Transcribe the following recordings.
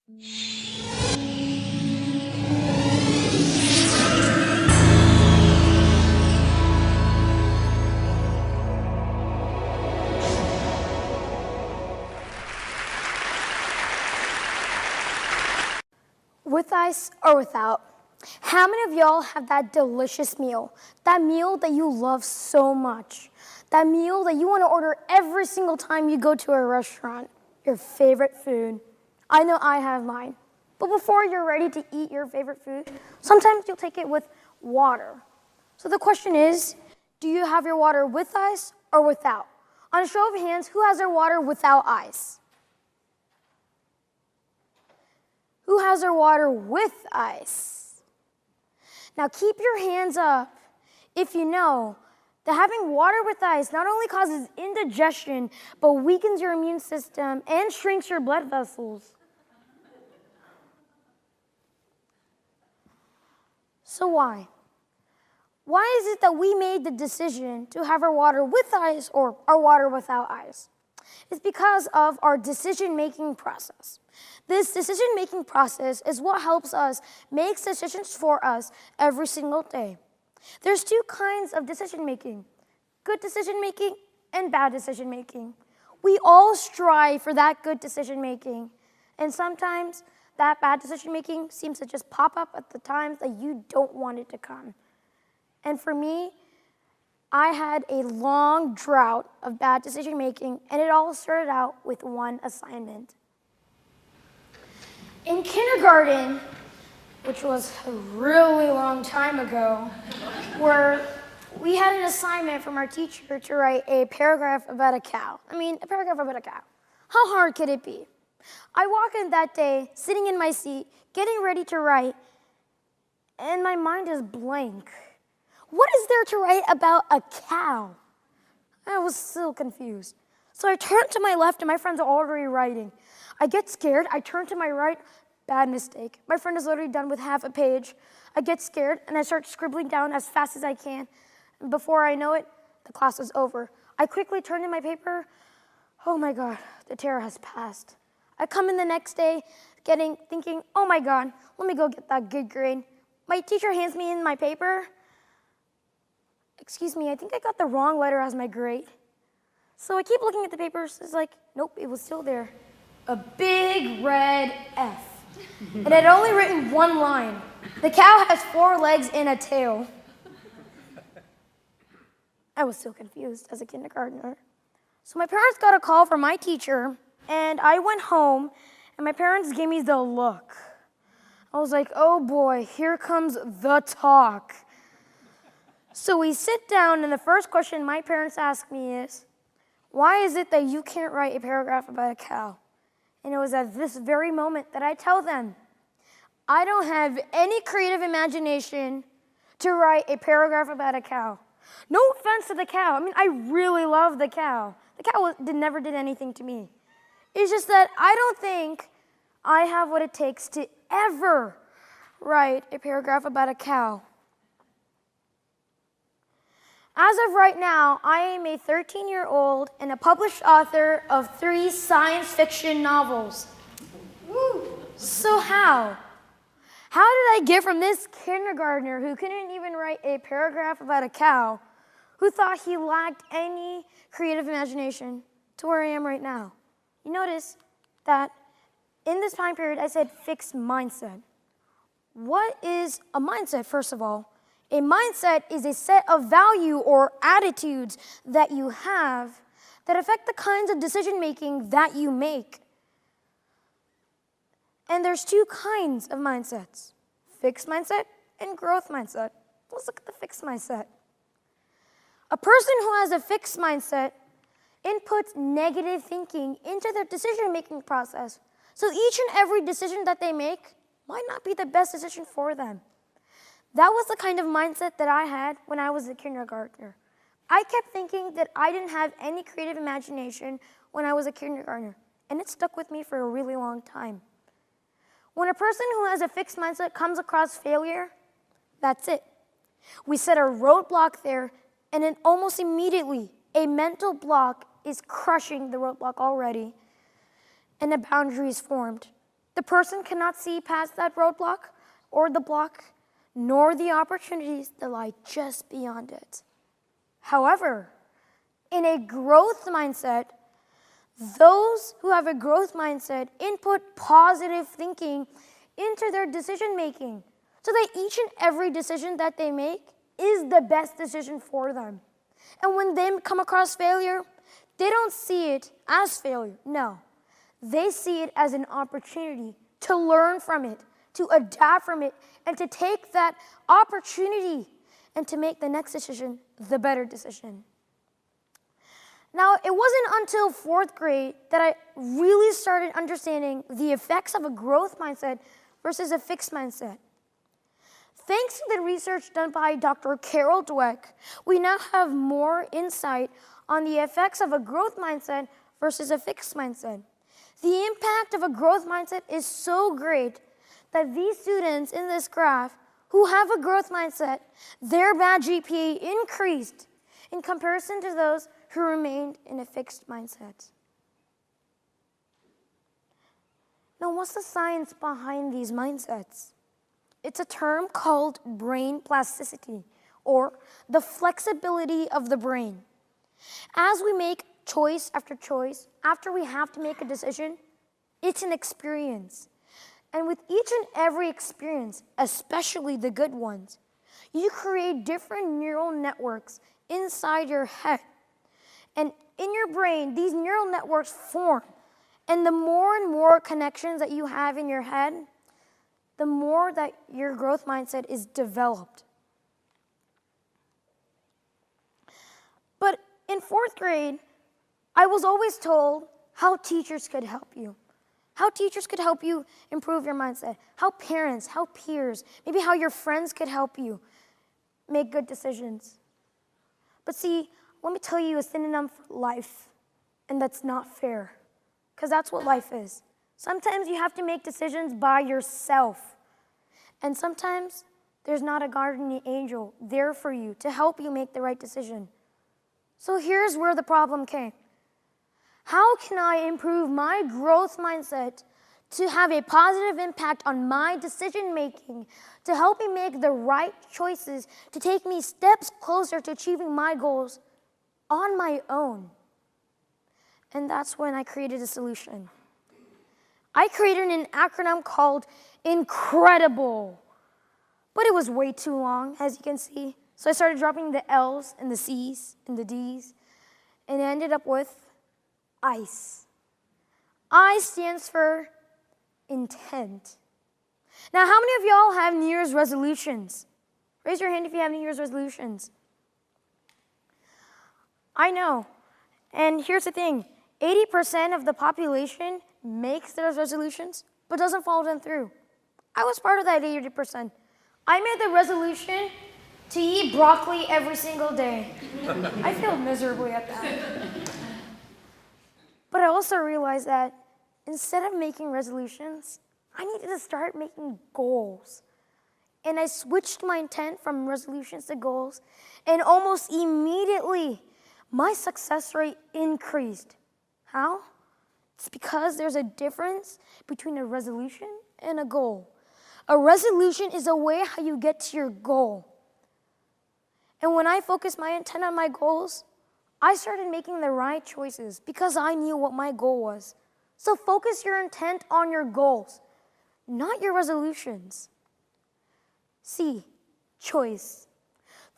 With ice or without? How many of y'all have that delicious meal? That meal that you love so much? That meal that you want to order every single time you go to a restaurant? Your favorite food? I know I have mine. But before you're ready to eat your favorite food, sometimes you'll take it with water. So the question is, do you have your water with ice or without? On a show of hands, who has their water without ice? Who has their water with ice? Now keep your hands up if you know that having water with ice not only causes indigestion, but weakens your immune system and shrinks your blood vessels. So why? Why is it that we made the decision to have our water with ice or our water without ice? It's because of our decision-making process. This decision-making process is what helps us make decisions for us every single day. There's two kinds of decision-making: good decision-making and bad decision-making. We all strive for that good decision-making, and sometimes that bad decision-making seems to just pop up at the times that you don't want it to come. And for me, I had a long drought of bad decision-making, and it all started out with one assignment. In kindergarten, which was a really long time ago, where we had an assignment from our teacher to write a paragraph about a cow. A paragraph about a cow. How hard could it be? I walk in that day, sitting in my seat, getting ready to write, and my mind is blank. What is there to write about a cow? I was so confused. So I turn to my left, and my friends are already writing. I get scared. I turn to my right. Bad mistake. My friend is already done with half a page. I get scared, and I start scribbling down as fast as I can. And before I know it, the class is over. I quickly turn to my paper. Oh my God, the terror has passed. I come in the next day thinking, oh my God, let me go get that good grade. My teacher hands me in my paper. Excuse me, I think I got the wrong letter as my grade. So I keep looking at the papers. It's like, nope, it was still there. A big red F. And it had only written one line. The cow has 4 legs and a tail. I was so confused as a kindergartner. So my parents got a call from my teacher, and I went home, and my parents gave me the look. I was like, oh boy, here comes the talk. So we sit down, and the first question my parents ask me is, why is it that you can't write a paragraph about a cow? And it was at this very moment that I tell them, I don't have any creative imagination to write a paragraph about a cow. No offense to the cow. I really love the cow. The cow never did anything to me. It's just that I don't think I have what it takes to ever write a paragraph about a cow. As of right now, I am a 13-year-old and a published author of 3 science fiction novels. Woo. So how? How did I get from this kindergartner who couldn't even write a paragraph about a cow, who thought he lacked any creative imagination, to where I am right now? You notice that in this time period, I said fixed mindset. What is a mindset, first of all? A mindset is a set of value or attitudes that you have that affect the kinds of decision-making that you make. And there's 2 kinds of mindsets: fixed mindset and growth mindset. Let's look at the fixed mindset. A person who has a fixed mindset inputs negative thinking into their decision-making process. So each and every decision that they make might not be the best decision for them. That was the kind of mindset that I had when I was a kindergartner. I kept thinking that I didn't have any creative imagination when I was a kindergartner, and it stuck with me for a really long time. When a person who has a fixed mindset comes across failure, that's it. We set a roadblock there, and then almost immediately, a mental block is crushing the roadblock already, and a boundary is formed. The person cannot see past that roadblock or the block, nor the opportunities that lie just beyond it. However, in a growth mindset, those who have a growth mindset input positive thinking into their decision making so that each and every decision that they make is the best decision for them. And when they come across failure, they don't see it as failure. No, they see it as an opportunity to learn from it, to adapt from it, and to take that opportunity and to make the next decision the better decision. Now, it wasn't until 4th grade that I really started understanding the effects of a growth mindset versus a fixed mindset. Thanks to the research done by Dr. Carol Dweck, we now have more insight on the effects of a growth mindset versus a fixed mindset. The impact of a growth mindset is so great that these students in this graph who have a growth mindset, their bad GPA increased in comparison to those who remained in a fixed mindset. Now, what's the science behind these mindsets? It's a term called brain plasticity, or the flexibility of the brain. As we make choice after choice, after we have to make a decision, it's an experience. And with each and every experience, especially the good ones, you create different neural networks inside your head. And in your brain, these neural networks form. And the more and more connections that you have in your head, the more that your growth mindset is developed. But in 4th grade, I was always told how teachers could help you. How teachers could help you improve your mindset. How parents, how peers, maybe how your friends could help you make good decisions. But see, let me tell you a synonym for life, and that's not fair, because that's what life is. Sometimes you have to make decisions by yourself, and sometimes there's not a guardian angel there for you to help you make the right decision. So here's where the problem came. How can I improve my growth mindset to have a positive impact on my decision making, to help me make the right choices, to take me steps closer to achieving my goals on my own? And that's when I created a solution. I created an acronym called INCREDIBLE, but it was way too long, as you can see. So I started dropping the L's and the C's and the D's, and it ended up with ICE. I stands for intent. Now, how many of y'all have New Year's resolutions? Raise your hand if you have New Year's resolutions. I know. And here's the thing. 80% of the population makes those resolutions, but doesn't follow them through. I was part of that 80%. I made the resolution to eat broccoli every single day. I failed miserably at that. But I also realized that instead of making resolutions, I needed to start making goals. And I switched my intent from resolutions to goals, and almost immediately, my success rate increased. How? It's because there's a difference between a resolution and a goal. A resolution is a way how you get to your goal. And when I focused my intent on my goals, I started making the right choices because I knew what my goal was. So focus your intent on your goals, not your resolutions. C, choice.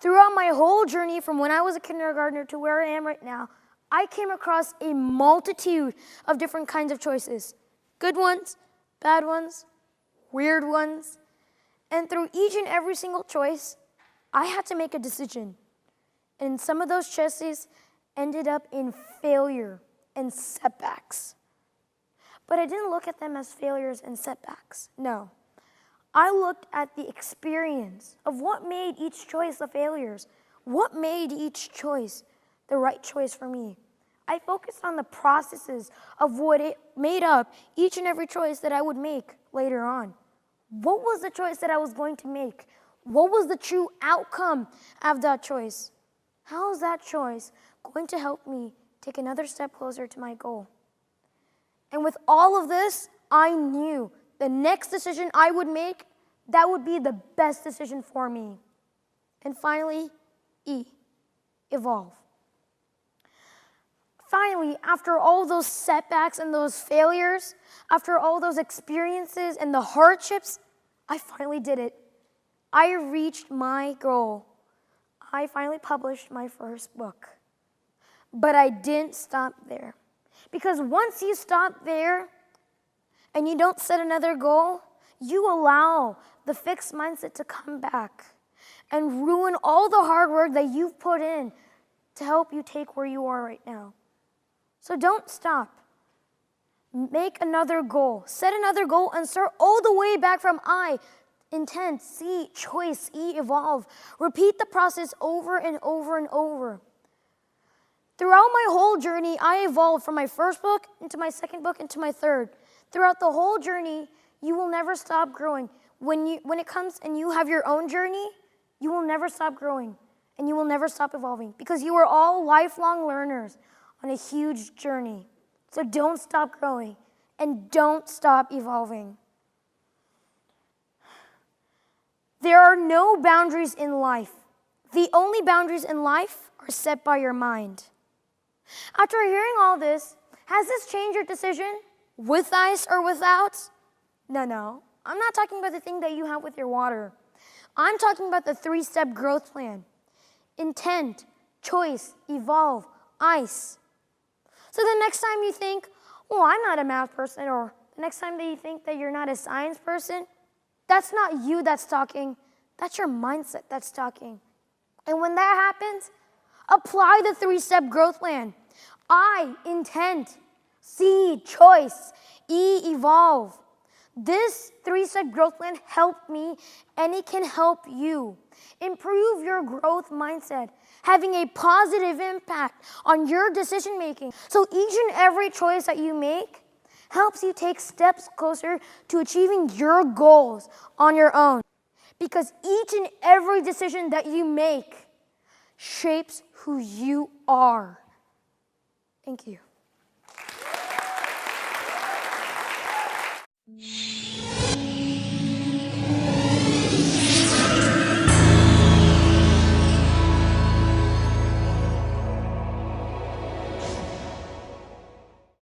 Throughout my whole journey from when I was a kindergartner to where I am right now, I came across a multitude of different kinds of choices. Good ones, bad ones, weird ones. And through each and every single choice, I had to make a decision. And some of those choices ended up in failure and setbacks. But I didn't look at them as failures and setbacks. No. I looked at the experience of what made each choice the failures, what made each choice the right choice for me. I focused on the processes of what it made up each and every choice that I would make later on. What was the choice that I was going to make? What was the true outcome of that choice? How is that choice going to help me take another step closer to my goal? And with all of this, I knew the next decision I would make, that would be the best decision for me. And finally, E, evolve. Finally, after all those setbacks and those failures, after all those experiences and the hardships, I finally did it. I reached my goal. I finally published my first book. But I didn't stop there. Because once you stop there and you don't set another goal, you allow the fixed mindset to come back and ruin all the hard work that you've put in to help you take where you are right now. So don't stop. Make another goal. Set another goal and start all the way back from I, intent, C, choice, E, evolve. Repeat the process over and over and over. Throughout my whole journey, I evolved from my first book into my second book into my third. Throughout the whole journey, you will never stop growing. When it comes and you have your own journey, you will never stop growing and you will never stop evolving because you are all lifelong learners on a huge journey. So don't stop growing and don't stop evolving. There are no boundaries in life. The only boundaries in life are set by your mind. After hearing all this, has this changed your decision? With ice or without? No. I'm not talking about the thing that you have with your water. I'm talking about the 3-step growth plan. Intent, choice, evolve, ice. So the next time you think, well, I'm not a math person, or the next time that you think that you're not a science person, that's not you that's talking. That's your mindset that's talking. And when that happens, apply the 3-step growth plan. I, intent. C, choice. E, evolve. This 3-step growth plan helped me, and it can help you. Improve your growth mindset, having a positive impact on your decision making. So each and every choice that you make helps you take steps closer to achieving your goals on your own. Because each and every decision that you make shapes who you are. Thank you.